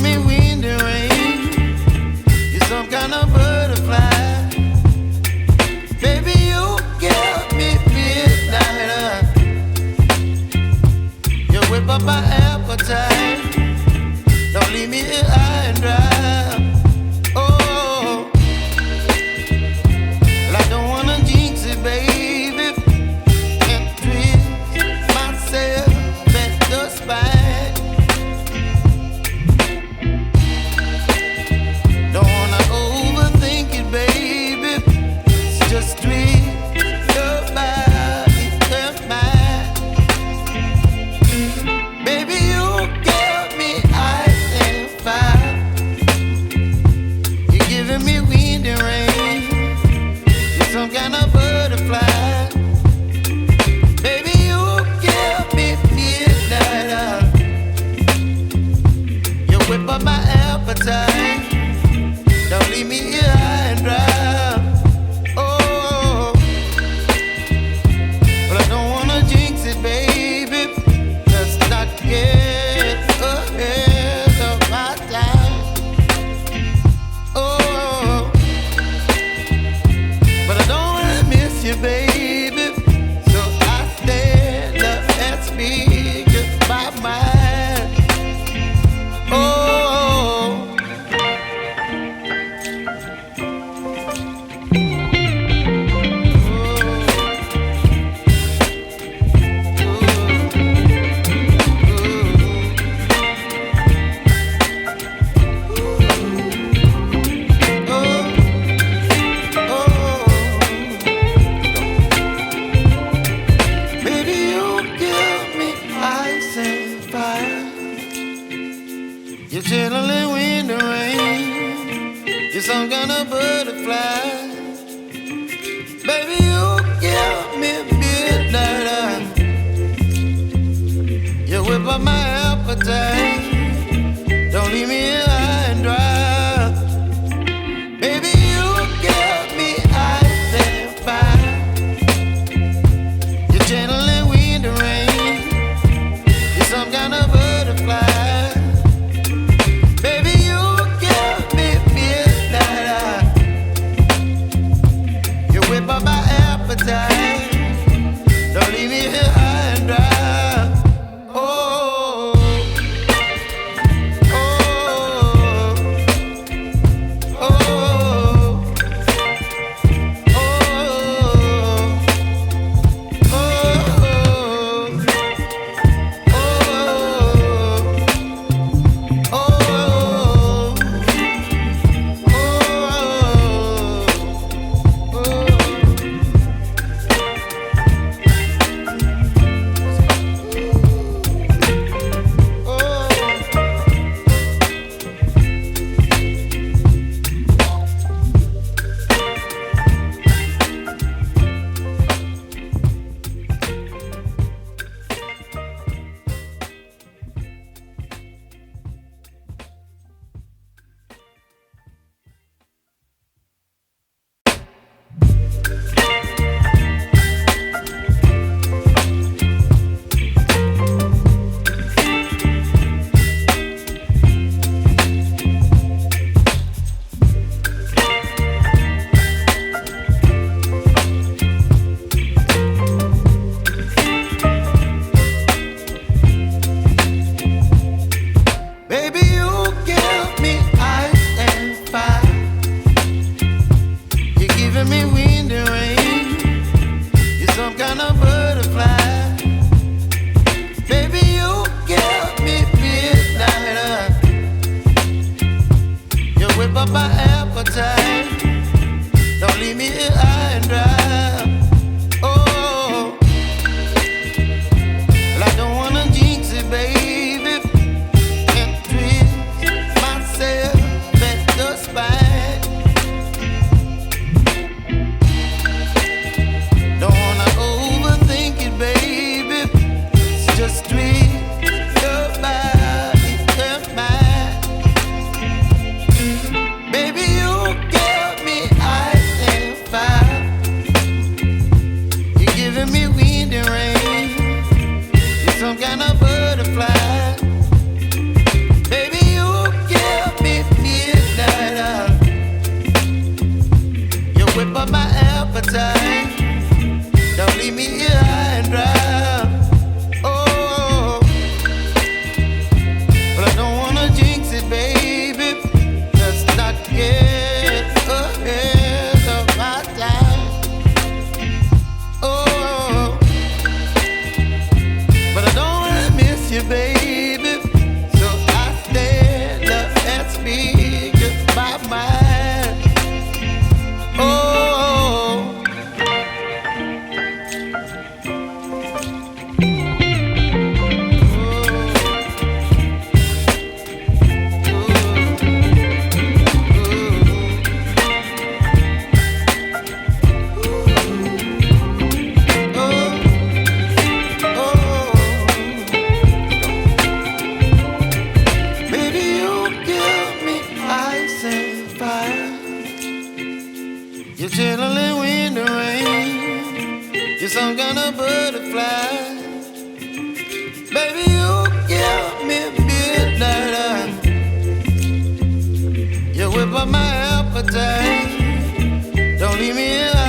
giving me wind and rain. You're some kind of butterfly. Baby, you give me midnight. You whip up my appetite. Don't leave me here high and dry. Oh, well, I don't wanna jinx it, baby, and twist myself at the spine. Don't wanna overthink it, baby. It's just twist your body and mine. Baby, you give me ice and fire. You're giving me wind and rain. You're some kind of butterfly. Baby, you give me midnight. You whip up my appetite. Don't leave me here high and dry. Oh, but I don't wanna jinx it, baby. Let's not get ahead of my time. Oh, but I don't wanna miss you, baby. So I stand up and speak just my mind. Oh. Baby, you give me ice and fire. You're chilling wind and rain. You're some kind of butterfly. Baby, you give me midnight. You whip up my appetite. Don't leave me here high and dry. Baby, you give me ice and fire. You're channeling wind and rain. You're some kind of butterfly. Baby, you give me midnight. You whip up my appetite. Don't leave me here high and dry. Oh. up my appetite. Don't leave me here